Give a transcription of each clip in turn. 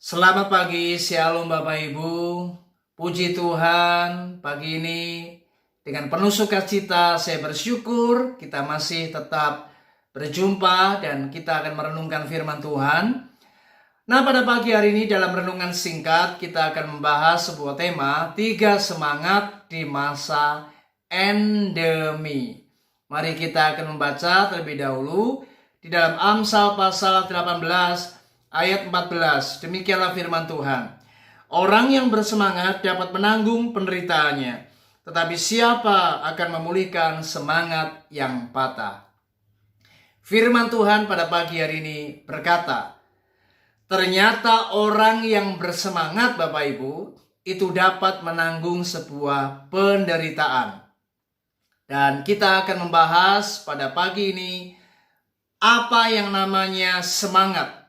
Selamat pagi, Shalom Bapak Ibu. Puji Tuhan, pagi ini dengan penuh sukacita saya bersyukur kita masih tetap berjumpa dan kita akan merenungkan firman Tuhan. Nah, pada pagi hari ini dalam renungan singkat kita akan membahas sebuah tema 3 semangat di masa endemi. Mari kita akan membaca terlebih dahulu di dalam Amsal pasal 18 ayat 14. Demikianlah firman Tuhan. Orang yang bersemangat dapat menanggung penderitaannya, tetapi siapa akan memulihkan semangat yang patah? Firman Tuhan pada pagi hari ini berkata, ternyata orang yang bersemangat Bapak Ibu itu dapat menanggung sebuah penderitaan. Dan kita akan membahas pada pagi ini apa yang namanya semangat.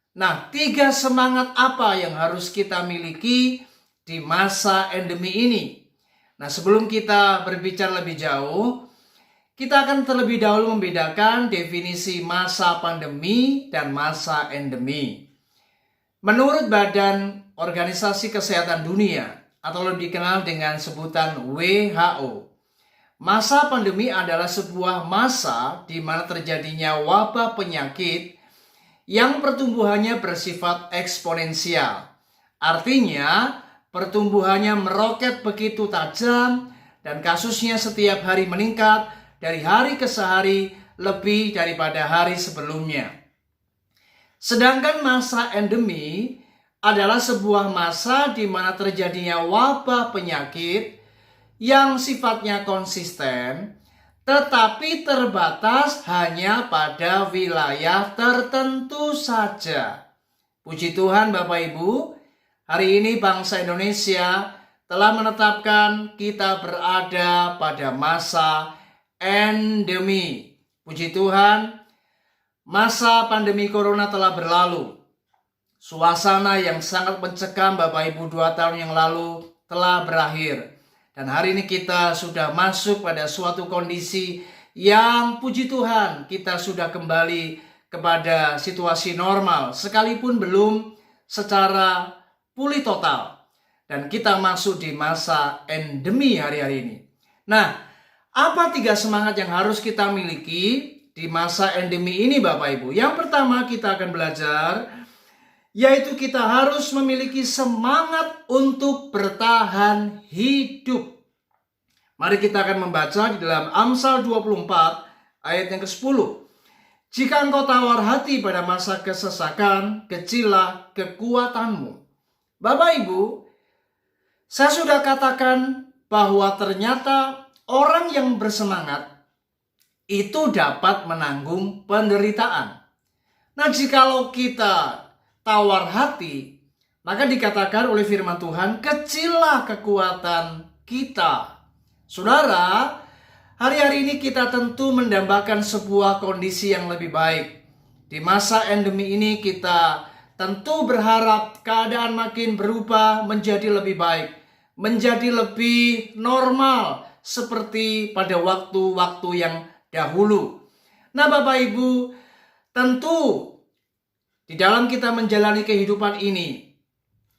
Nah, 3 semangat apa yang harus kita miliki di masa endemi ini? Nah, sebelum kita berbicara lebih jauh, kita akan terlebih dahulu membedakan definisi masa pandemi dan masa endemi. Menurut Badan Organisasi Kesehatan Dunia atau lebih dikenal dengan sebutan WHO, masa pandemi adalah sebuah masa di mana terjadinya wabah penyakit yang pertumbuhannya bersifat eksponensial. Artinya, pertumbuhannya meroket begitu tajam dan kasusnya setiap hari meningkat dari hari ke hari lebih daripada hari sebelumnya. Sedangkan masa endemi adalah sebuah masa di mana terjadinya wabah penyakit yang sifatnya konsisten, tetapi terbatas hanya pada wilayah tertentu saja. Puji Tuhan Bapak Ibu, hari ini bangsa Indonesia telah menetapkan kita berada pada masa endemi. Puji Tuhan, masa pandemi corona telah berlalu. Suasana yang sangat mencekam Bapak Ibu 2 tahun yang lalu telah berakhir. Dan hari ini kita sudah masuk pada suatu kondisi yang puji Tuhan kita sudah kembali kepada situasi normal. Sekalipun belum secara pulih total. Dan kita masuk di masa endemi hari-hari ini. Nah, apa 3 semangat yang harus kita miliki di masa endemi ini Bapak Ibu? Yang pertama kita akan belajar, yaitu kita harus memiliki semangat untuk bertahan hidup. Mari kita akan membaca di dalam Amsal 24 ayat yang ke-10. Jika engkau tawar hati pada masa kesesakan, kecillah kekuatanmu. Bapak Ibu, saya sudah katakan bahwa ternyata orang yang bersemangat itu dapat menanggung penderitaan. Nah, jikalau kita tawar hati, maka dikatakan oleh firman Tuhan, kecillah kekuatan kita. Saudara, hari-hari ini kita tentu mendambakan sebuah kondisi yang lebih baik. Di masa endemi ini kita tentu berharap keadaan makin berubah menjadi lebih baik, menjadi lebih normal seperti pada waktu-waktu yang dahulu. Nah Bapak Ibu, tentu di dalam kita menjalani kehidupan ini,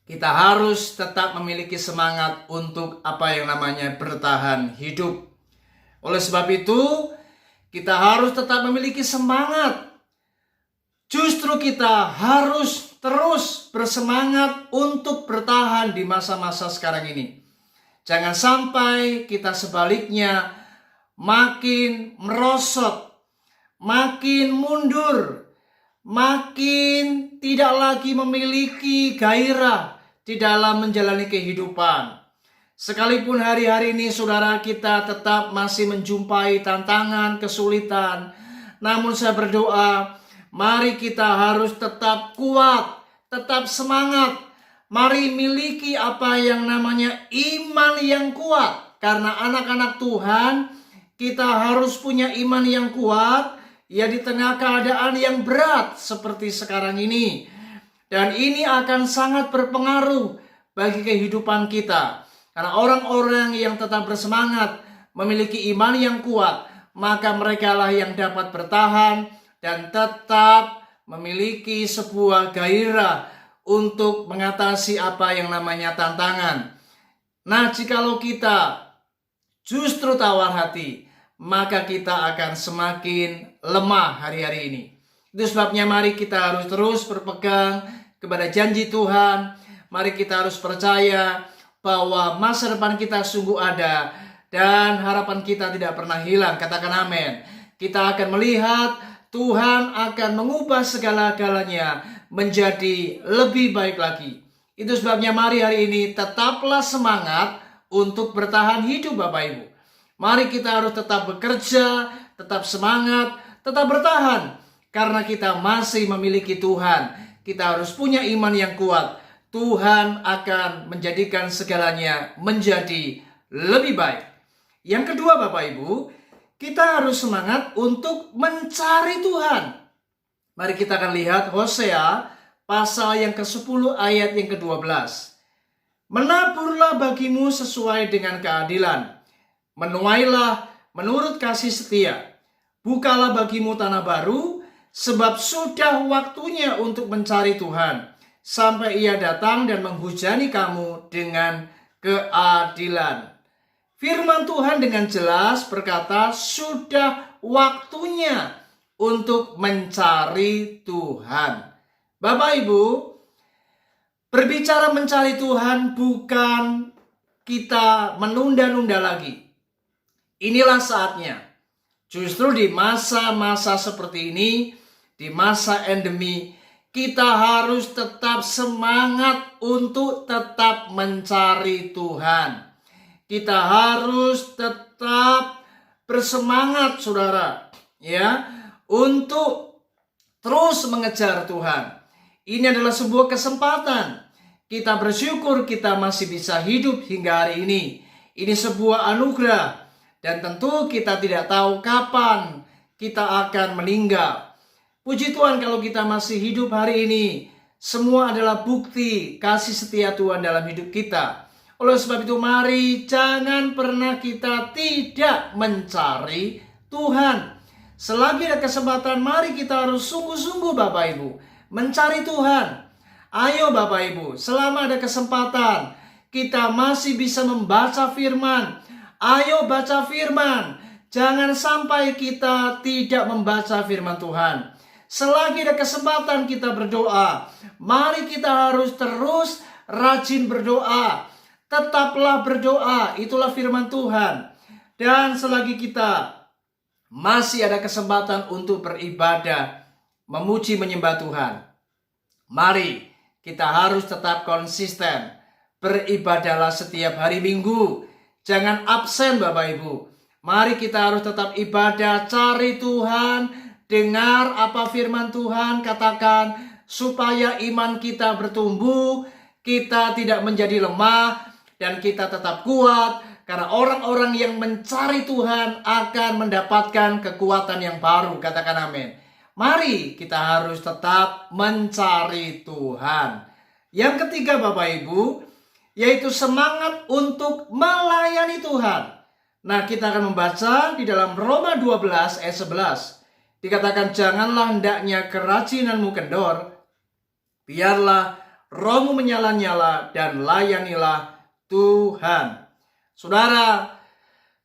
kita harus tetap memiliki semangat untuk apa yang namanya bertahan hidup. Oleh sebab itu, kita harus tetap memiliki semangat. Justru kita harus terus bersemangat untuk bertahan di masa-masa sekarang ini. Jangan sampai kita sebaliknya makin merosot, makin mundur, makin tidak lagi memiliki gairah di dalam menjalani kehidupan. Sekalipun hari-hari ini saudara kita tetap masih menjumpai tantangan, kesulitan, namun saya berdoa, mari kita harus tetap kuat, tetap semangat. Mari miliki apa yang namanya iman yang kuat. Karena anak-anak Tuhan, kita harus punya iman yang kuat, ya di tengah keadaan yang berat seperti sekarang ini. Dan ini akan sangat berpengaruh bagi kehidupan kita. Karena orang-orang yang tetap bersemangat, memiliki iman yang kuat, maka merekalah yang dapat bertahan dan tetap memiliki sebuah gairah untuk mengatasi apa yang namanya tantangan. Nah, jikalau kita justru tawar hati, maka kita akan semakin lemah hari-hari ini. Itu sebabnya mari kita harus terus berpegang kepada janji Tuhan. Mari kita harus percaya bahwa masa depan kita sungguh ada dan harapan kita tidak pernah hilang. Katakan amin. Kita akan melihat Tuhan akan mengubah segala-galanya menjadi lebih baik lagi. Itu sebabnya mari hari ini tetaplah semangat untuk bertahan hidup Bapak Ibu. Mari kita harus tetap bekerja, tetap semangat, tetap bertahan. Karena kita masih memiliki Tuhan. Kita harus punya iman yang kuat. Tuhan akan menjadikan segalanya menjadi lebih baik. Yang kedua Bapak Ibu, kita harus semangat untuk mencari Tuhan. Mari kita akan lihat Hosea pasal yang ke-10 ayat yang ke-12. Menaburlah bagimu sesuai dengan keadilan. Menuailah menurut kasih setia. Bukalah bagimu tanah baru, sebab sudah waktunya untuk mencari Tuhan, sampai Ia datang dan menghujani kamu dengan keadilan. Firman Tuhan dengan jelas berkata, sudah waktunya untuk mencari Tuhan. Bapak Ibu, berbicara mencari Tuhan bukan kita menunda-nunda lagi. Inilah saatnya. Justru di masa-masa seperti ini, di masa endemi, kita harus tetap semangat untuk tetap mencari Tuhan. Kita harus tetap bersemangat, saudara, ya, untuk terus mengejar Tuhan. Ini adalah sebuah kesempatan. Kita bersyukur kita masih bisa hidup hingga hari ini. Ini sebuah anugerah. Dan tentu kita tidak tahu kapan kita akan meninggal. Puji Tuhan kalau kita masih hidup hari ini. Semua adalah bukti kasih setia Tuhan dalam hidup kita. Oleh sebab itu mari jangan pernah kita tidak mencari Tuhan. Selagi ada kesempatan mari kita harus sungguh-sungguh Bapak Ibu mencari Tuhan. Ayo Bapak Ibu, selama ada kesempatan kita masih bisa membaca firman. Ayo baca firman. Jangan sampai kita tidak membaca firman Tuhan. Selagi ada kesempatan kita berdoa, mari kita harus terus rajin berdoa. Tetaplah berdoa, itulah firman Tuhan. Dan selagi kita masih ada kesempatan untuk beribadah, memuji menyembah Tuhan, mari kita harus tetap konsisten. Beribadahlah setiap hari Minggu. Jangan absen Bapak Ibu. Mari kita harus tetap ibadah, cari Tuhan, dengar apa firman Tuhan katakan, supaya iman kita bertumbuh, kita tidak menjadi lemah, dan kita tetap kuat. Karena orang-orang yang mencari Tuhan akan mendapatkan kekuatan yang baru. Katakan amin. Mari kita harus tetap mencari Tuhan. Yang ketiga Bapak Ibu, yaitu semangat untuk melayani Tuhan. Nah, kita akan membaca di dalam Roma 12 ayat 11. Dikatakan, janganlah hendaknya kerajinanmu kendor, biarlah rohmu menyala-nyala dan layanilah Tuhan. Saudara,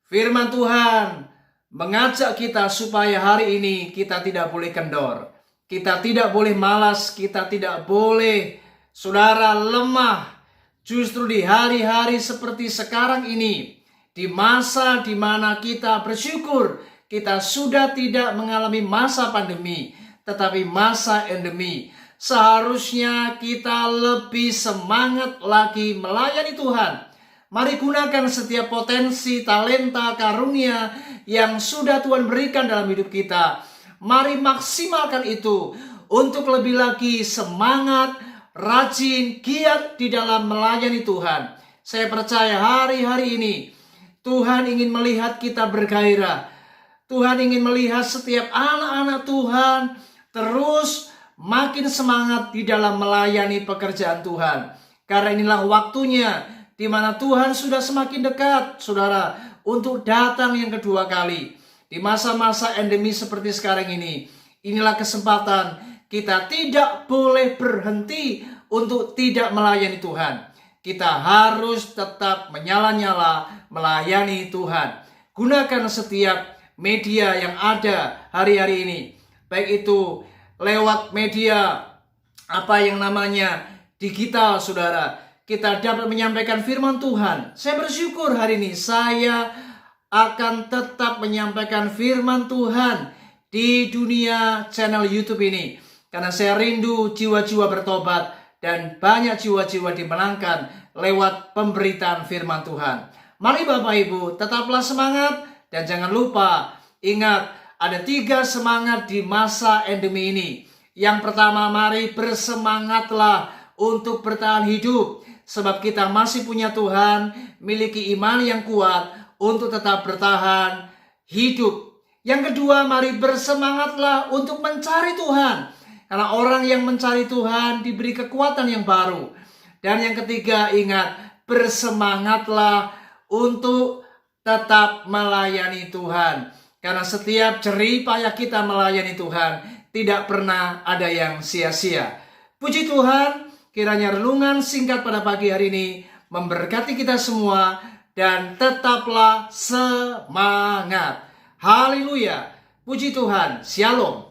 firman Tuhan mengajak kita supaya hari ini kita tidak boleh kendor. Kita tidak boleh malas, kita tidak boleh, saudara, lemah. Justru di hari-hari seperti sekarang ini, di masa di mana kita bersyukur kita sudah tidak mengalami masa pandemi, tetapi masa endemi. Seharusnya kita lebih semangat lagi melayani Tuhan. Mari gunakan setiap potensi, talenta, karunia yang sudah Tuhan berikan dalam hidup kita. Mari maksimalkan itu untuk lebih lagi semangat, rajin, giat di dalam melayani Tuhan. Saya percaya hari-hari ini Tuhan ingin melihat kita bergairah. Tuhan ingin melihat setiap anak-anak Tuhan terus makin semangat di dalam melayani pekerjaan Tuhan. Karena inilah waktunya di mana Tuhan sudah semakin dekat, saudara, untuk datang yang kedua kali. Di masa-masa endemi seperti sekarang ini, inilah kesempatan kita tidak boleh berhenti untuk tidak melayani Tuhan. Kita harus tetap menyala-nyala melayani Tuhan. Gunakan setiap media yang ada hari-hari ini. Baik itu lewat media digital, saudara. Kita dapat menyampaikan firman Tuhan. Saya bersyukur hari ini saya akan tetap menyampaikan firman Tuhan di dunia channel YouTube ini. Karena saya rindu jiwa-jiwa bertobat dan banyak jiwa-jiwa dimenangkan lewat pemberitaan firman Tuhan. Mari Bapak Ibu, tetaplah semangat dan jangan lupa, ingat ada 3 semangat di masa endemi ini. Yang pertama, mari bersemangatlah untuk bertahan hidup. Sebab kita masih punya Tuhan, miliki iman yang kuat untuk tetap bertahan hidup. Yang kedua, mari bersemangatlah untuk mencari Tuhan. Karena orang yang mencari Tuhan diberi kekuatan yang baru. Dan yang ketiga, ingat, bersemangatlah untuk tetap melayani Tuhan. Karena setiap jerih payah kita melayani Tuhan tidak pernah ada yang sia-sia. Puji Tuhan, kiranya renungan singkat pada pagi hari ini memberkati kita semua dan tetaplah semangat. Haleluya. Puji Tuhan. Shalom.